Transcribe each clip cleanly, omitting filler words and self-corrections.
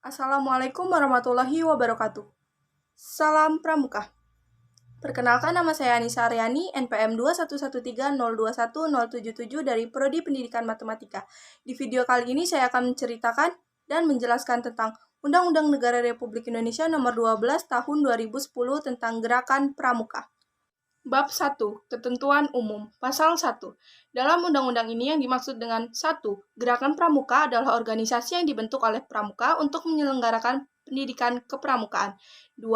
Assalamualaikum warahmatullahi wabarakatuh. Salam Pramuka. Perkenalkan, nama saya Anissa Aryani, NPM 21130210077 dari Prodi Pendidikan Matematika. Di video kali ini saya akan menceritakan dan menjelaskan tentang Undang-Undang Negara Republik Indonesia Nomor 12 Tahun 2010 tentang Gerakan Pramuka. Bab 1. Ketentuan Umum. Pasal 1. Dalam undang-undang ini yang dimaksud dengan 1. Gerakan Pramuka adalah organisasi yang dibentuk oleh pramuka untuk menyelenggarakan pendidikan kepramukaan. 2.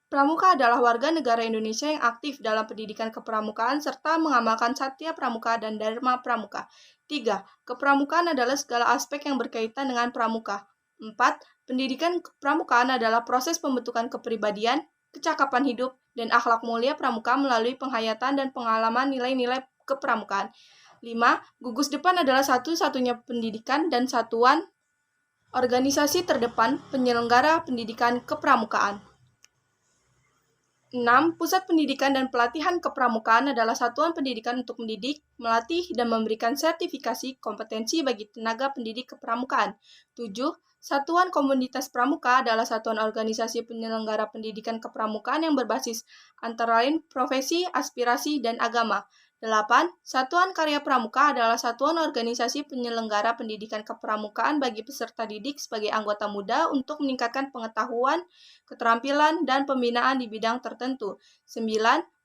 Pramuka adalah warga negara Indonesia yang aktif dalam pendidikan kepramukaan serta mengamalkan Satya Pramuka dan Dharma Pramuka. 3. Kepramukaan adalah segala aspek yang berkaitan dengan pramuka. 4. Pendidikan kepramukaan adalah proses pembentukan kepribadian, kecakapan hidup, dan akhlak mulia pramuka melalui penghayatan dan pengalaman nilai-nilai kepramukaan. 5. Gugus Depan adalah satu-satunya pendidikan dan satuan organisasi terdepan penyelenggara pendidikan kepramukaan. 6. Pusat Pendidikan dan Pelatihan Kepramukaan adalah satuan pendidikan untuk mendidik, melatih, dan memberikan sertifikasi kompetensi bagi tenaga pendidik kepramukaan. 7. Satuan Komunitas Pramuka adalah satuan organisasi penyelenggara pendidikan kepramukaan yang berbasis antara lain profesi, aspirasi, dan agama. 8. Satuan Karya Pramuka adalah satuan organisasi penyelenggara pendidikan kepramukaan bagi peserta didik sebagai anggota muda untuk meningkatkan pengetahuan, keterampilan, dan pembinaan di bidang tertentu. 9.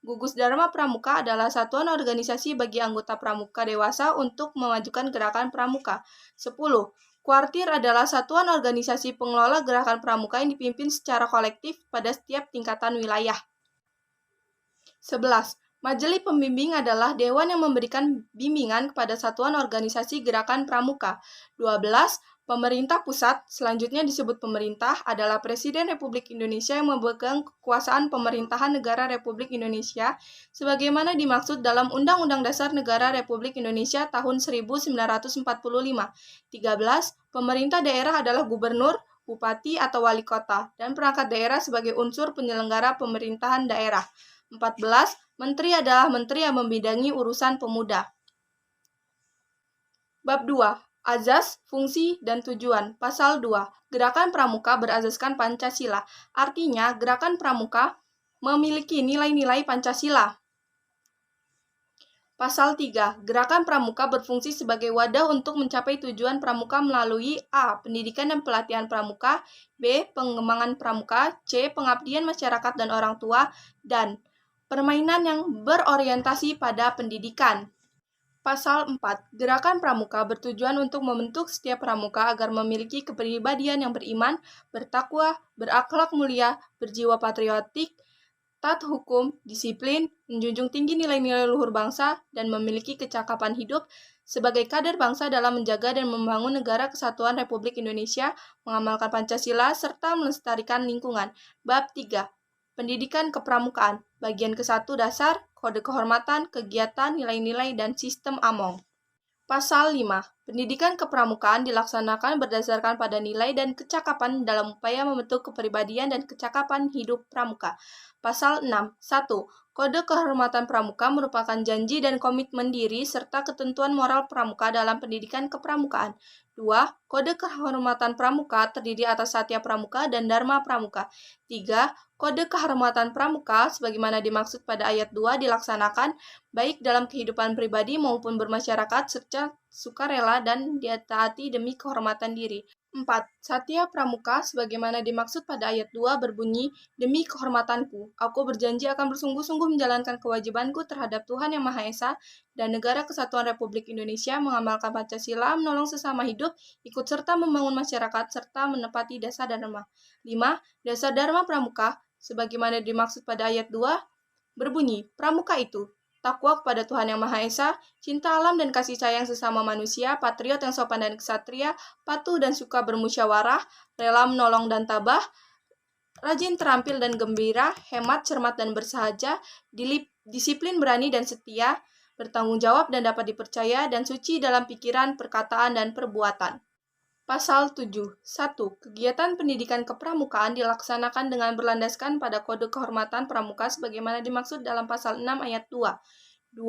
Gugus Dharma Pramuka adalah satuan organisasi bagi anggota pramuka dewasa untuk memajukan gerakan pramuka. 10. Kuartir adalah satuan organisasi pengelola gerakan pramuka yang dipimpin secara kolektif pada setiap tingkatan wilayah. 11. Majelis Pembimbing adalah dewan yang memberikan bimbingan kepada satuan organisasi gerakan pramuka. 12. Pemerintah pusat, selanjutnya disebut pemerintah, adalah Presiden Republik Indonesia yang memegang kekuasaan pemerintahan negara Republik Indonesia sebagaimana dimaksud dalam Undang-Undang Dasar Negara Republik Indonesia tahun 1945. 13. Pemerintah daerah adalah gubernur, bupati, atau wali kota, dan perangkat daerah sebagai unsur penyelenggara pemerintahan daerah. 14. Menteri adalah menteri yang membidangi urusan pemuda. Bab 2. Azas, fungsi, dan tujuan. Pasal 2. Gerakan Pramuka berasaskan Pancasila. Artinya, Gerakan Pramuka memiliki nilai-nilai Pancasila. Pasal 3. Gerakan Pramuka berfungsi sebagai wadah untuk mencapai tujuan pramuka melalui A. Pendidikan dan pelatihan pramuka, B. Pengembangan pramuka, C. Pengabdian masyarakat dan orang tua, dan permainan yang berorientasi pada pendidikan. Pasal 4. Gerakan Pramuka bertujuan untuk membentuk setiap pramuka agar memiliki kepribadian yang beriman, bertakwa, berakhlak mulia, berjiwa patriotik, taat hukum, disiplin, menjunjung tinggi nilai-nilai luhur bangsa, dan memiliki kecakapan hidup sebagai kader bangsa dalam menjaga dan membangun negara kesatuan Republik Indonesia, mengamalkan Pancasila, serta melestarikan lingkungan. Bab 3. Pendidikan Kepramukaan. Bagian ke-1 Dasar, Kode Kehormatan, Kegiatan, Nilai-nilai, dan Sistem Among. Pasal 5. Pendidikan kepramukaan dilaksanakan berdasarkan pada nilai dan kecakapan dalam upaya membentuk kepribadian dan kecakapan hidup pramuka. Pasal 6. 1. Kode Kehormatan Pramuka merupakan janji dan komitmen diri serta ketentuan moral pramuka dalam pendidikan kepramukaan. 2. Kode Kehormatan Pramuka terdiri atas Satya Pramuka dan Dharma Pramuka. 3. Kode Kehormatan Pramuka sebagaimana dimaksud pada ayat 2 dilaksanakan baik dalam kehidupan pribadi maupun bermasyarakat secara sukarela dan ditaati demi kehormatan diri. 4. Satya Pramuka sebagaimana dimaksud pada ayat 2 berbunyi, demi kehormatanku, aku berjanji akan bersungguh-sungguh menjalankan kewajibanku terhadap Tuhan Yang Maha Esa dan Negara Kesatuan Republik Indonesia, mengamalkan Pancasila, menolong sesama hidup, ikut serta membangun masyarakat, serta menepati dasar Dharma. 5. Dasar Dharma Pramuka sebagaimana dimaksud pada ayat 2 berbunyi, pramuka itu takwa kepada Tuhan Yang Maha Esa, cinta alam dan kasih sayang sesama manusia, patriot yang sopan dan ksatria, patuh dan suka bermusyawarah, rela menolong dan tabah, rajin terampil dan gembira, hemat, cermat dan bersahaja, disiplin, berani dan setia, bertanggung jawab dan dapat dipercaya, dan suci dalam pikiran, perkataan, dan perbuatan. Pasal 7. 1. Kegiatan pendidikan kepramukaan dilaksanakan dengan berlandaskan pada Kode Kehormatan Pramuka sebagaimana dimaksud dalam Pasal 6 ayat 2. 2.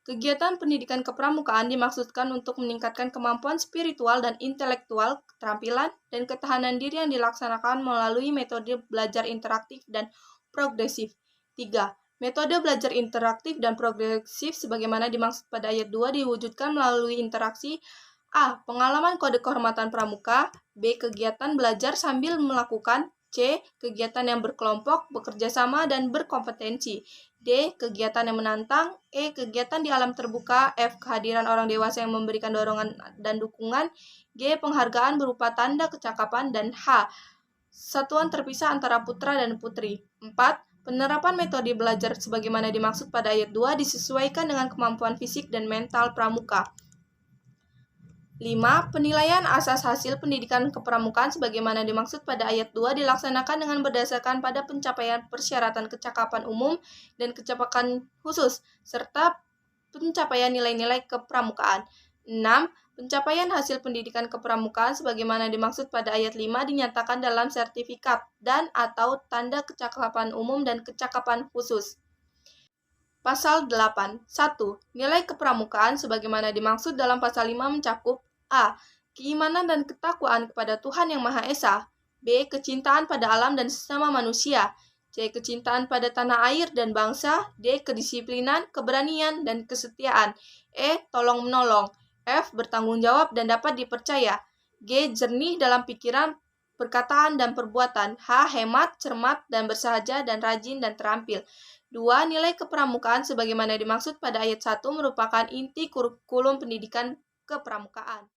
Kegiatan pendidikan kepramukaan dimaksudkan untuk meningkatkan kemampuan spiritual dan intelektual, keterampilan, dan ketahanan diri yang dilaksanakan melalui metode belajar interaktif dan progresif. 3. Metode belajar interaktif dan progresif sebagaimana dimaksud pada ayat 2 diwujudkan melalui interaksi A. Pengalaman kode kehormatan pramuka. B. Kegiatan belajar sambil melakukan. C. Kegiatan yang berkelompok, bekerja sama, dan berkompetensi. D. Kegiatan yang menantang. E. Kegiatan di alam terbuka. F. Kehadiran orang dewasa yang memberikan dorongan dan dukungan. G. Penghargaan berupa tanda kecakapan. Dan H. Satuan terpisah antara putra dan putri. 4. Penerapan metode belajar sebagaimana dimaksud pada ayat 2 disesuaikan dengan kemampuan fisik dan mental pramuka. 5. Penilaian asas hasil pendidikan kepramukaan sebagaimana dimaksud pada ayat 2 dilaksanakan dengan berdasarkan pada pencapaian persyaratan kecakapan umum dan kecakapan khusus, serta pencapaian nilai-nilai kepramukaan. 6. Pencapaian hasil pendidikan kepramukaan sebagaimana dimaksud pada ayat 5 dinyatakan dalam sertifikat dan atau tanda kecakapan umum dan kecakapan khusus. Pasal 8. 1. Nilai kepramukaan sebagaimana dimaksud dalam pasal 5 mencakup A. Keimanan dan ketakwaan kepada Tuhan Yang Maha Esa. B. Kecintaan pada alam dan sesama manusia. C. Kecintaan pada tanah air dan bangsa. D. Kedisiplinan, keberanian, dan kesetiaan. E. Tolong-menolong. F. Bertanggung jawab dan dapat dipercaya. G. Jernih dalam pikiran, perkataan, dan perbuatan. H. Hemat, cermat, dan bersahaja, dan rajin, dan terampil. 2. Nilai kepramukaan sebagaimana dimaksud pada ayat 1 merupakan inti kurikulum pendidikan kepramukaan.